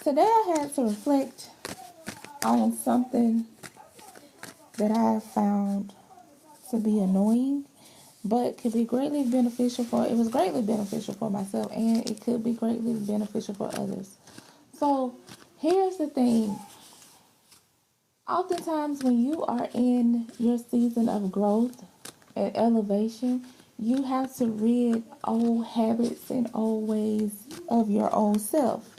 Today I had to reflect on something that I found to be annoying, but could be greatly beneficial for. It was greatly beneficial for myself, and it could be greatly beneficial for others. So here's the thing. Oftentimes, when you are in your season of growth and elevation, you have to rid old habits and old ways of your old self.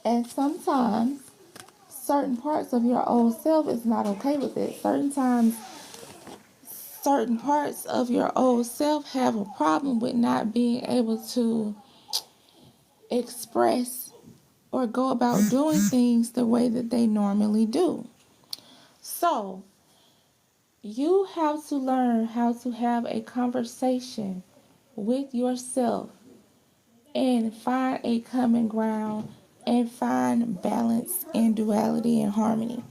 And sometimes certain parts of your old self is not okay with it. Certain parts of your old self have a problem with not being able to express or go about doing things the way that they normally do. So, you have to learn how to have a conversation with yourself and find a common ground and find balance and duality and harmony.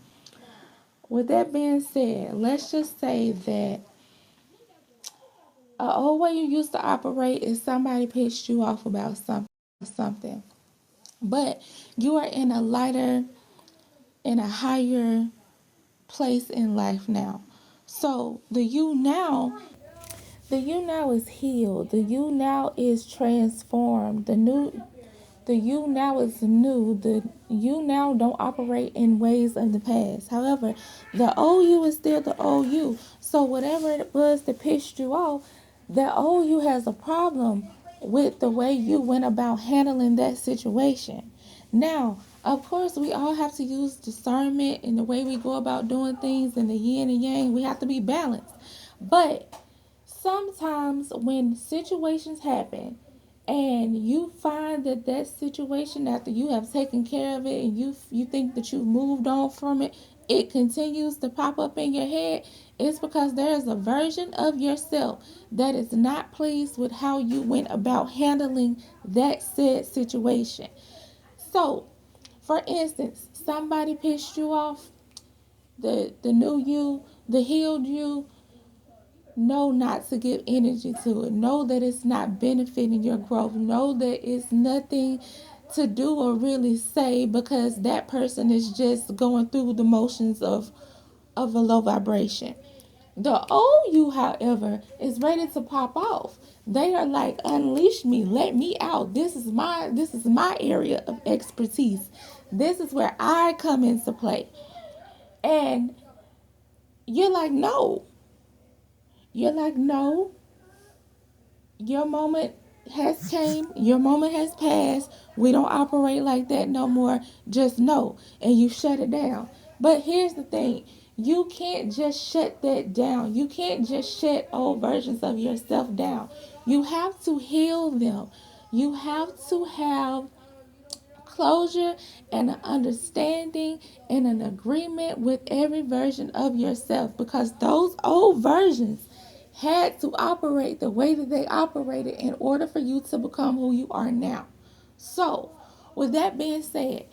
With that being said, let's just say that an old way you used to operate is somebody pissed you off about something. But you are in a lighter, in a higher place in life now. So the you now is healed. The you now is transformed. The you now is new. The you now don't operate in ways of the past. However, the old you is still the old you. So whatever it was that pissed you off, the old you has a problem with the way you went about handling that situation. Now, of course, we all have to use discernment in the way we go about doing things and the yin and yang. We have to be balanced. But sometimes when situations happen and you find that situation, after you have taken care of it and you think that you've moved on from it, it continues to pop up in your head. It's because there is a version of yourself that is not pleased with how you went about handling that said situation. So, for instance, somebody pissed you off, the new you, the healed you. Know not to give energy to it. Know that it's not benefiting your growth. Know that it's nothing to do or really say, because that person is just going through the motions of a low vibration. The old you, however, is ready to pop off. They are like, unleash me, let me out. This is my area of expertise. This is where I come into play. And you're like, no. You're like, no, your moment has came, your moment has passed. We don't operate like that no more. Just know. And you shut it down. But here's the thing. You can't just shut that down. You can't just shut old versions of yourself down. You have to heal them. You have to have closure and an understanding and an agreement with every version of yourself, because those old versions had to operate the way that they operated in order for you to become who you are now. So, with that being said,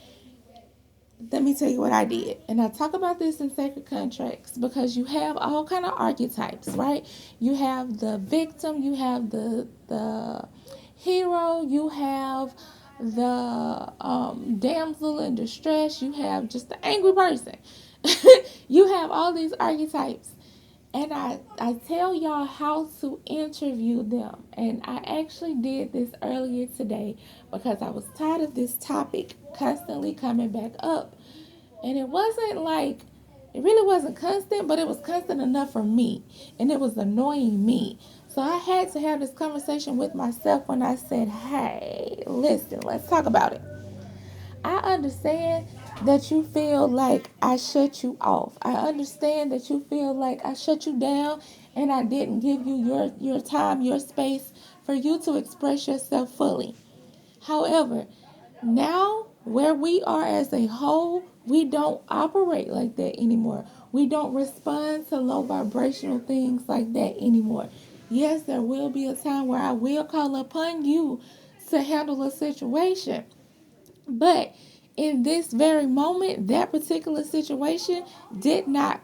let me tell you what I did. And I talk about this in sacred contracts because you have all kind of archetypes, right? You have the victim, you have the hero, you have the damsel in distress, you have just the angry person. You have all these archetypes. And I tell y'all how to interview them. And I actually did this earlier today because I was tired of this topic constantly coming back up. And it really wasn't constant, but it was constant enough for me. And it was annoying me. So I had to have this conversation with myself when I said, hey, listen, let's talk about it. I understand that you feel like I shut you off. I understand that you feel like I shut you down and I didn't give you your time, your space for you to express yourself fully. However, now where we are as a whole, we don't operate like that anymore. We don't respond to low vibrational things like that anymore. Yes, there will be a time where I will call upon you to handle a situation. But in this very moment, that particular situation did not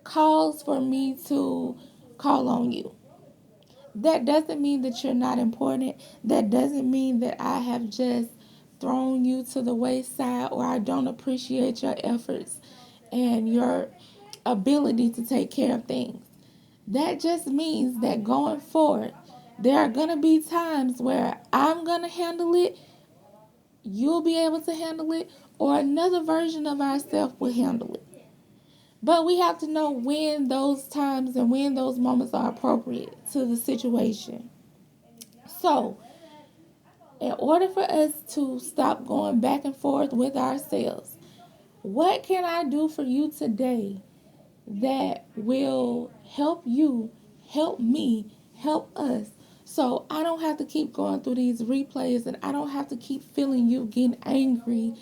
cause for me to call on you. That doesn't mean that you're not important. That doesn't mean that I have just thrown you to the wayside, or I don't appreciate your efforts and your ability to take care of things. That just means that going forward, there are going to be times where I'm going to handle it, you'll be able to handle it, or another version of ourselves will handle it. But we have to know when those times and when those moments are appropriate to the situation. So, in order for us to stop going back and forth with ourselves, what can I do for you today that will help you, help me, help us? So I don't have to keep going through these replays, and I don't have to keep feeling you getting angry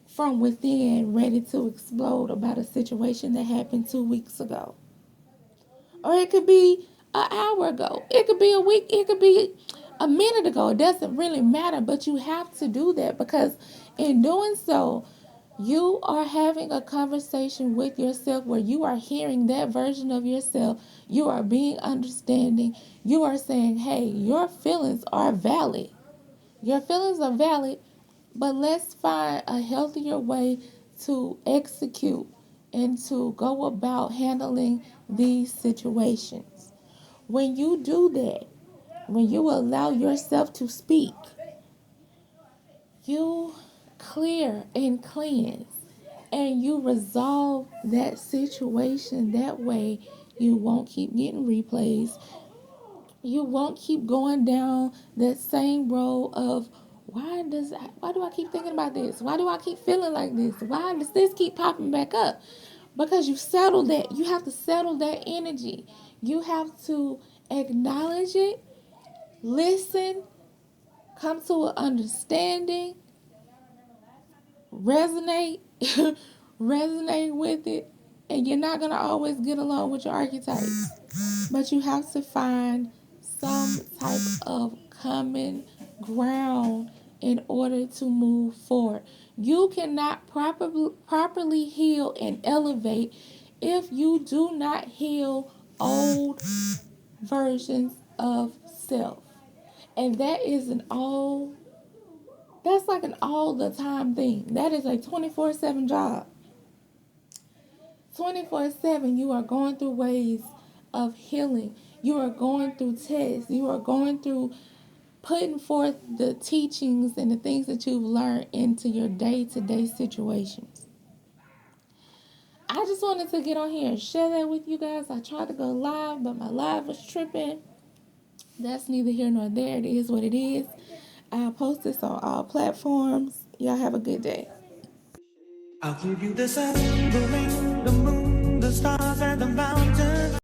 from within, ready to explode about a situation that happened 2 weeks ago. Or it could be an hour ago. It could be a week. It could be a minute ago. It doesn't really matter, but you have to do that, because in doing so, you are having a conversation with yourself where you are hearing that version of yourself. You are being understanding. You are saying, hey, your feelings are valid. Your feelings are valid, but let's find a healthier way to execute and to go about handling these situations. When you do that, when you allow yourself to speak, you clear and cleanse, and you resolve that situation. That way, you won't keep getting replays. You won't keep going down that same road of why do I keep thinking about this? Why do I keep feeling like this? Why does this keep popping back up? Because you settle that. You have to settle that energy. You have to acknowledge it, listen, come to an understanding, resonate, resonate with it. And you're not going to always get along with your archetypes, but you have to find some type of common ground in order to move forward. You cannot properly heal and elevate if you do not heal old versions of self. And that's like an all the time thing. That is a 24/7 job. 24/7, you are going through ways of healing. You are going through tests. You are going through putting forth the teachings and the things that you've learned into your day-to-day situations. I just wanted to get on here and share that with you guys. I tried to go live, but my live was tripping. That's neither here nor there. It is what it is. I'll post this on all platforms. Y'all have a good day. I'll give you the sun, the rain, the moon, the stars, and the mountains.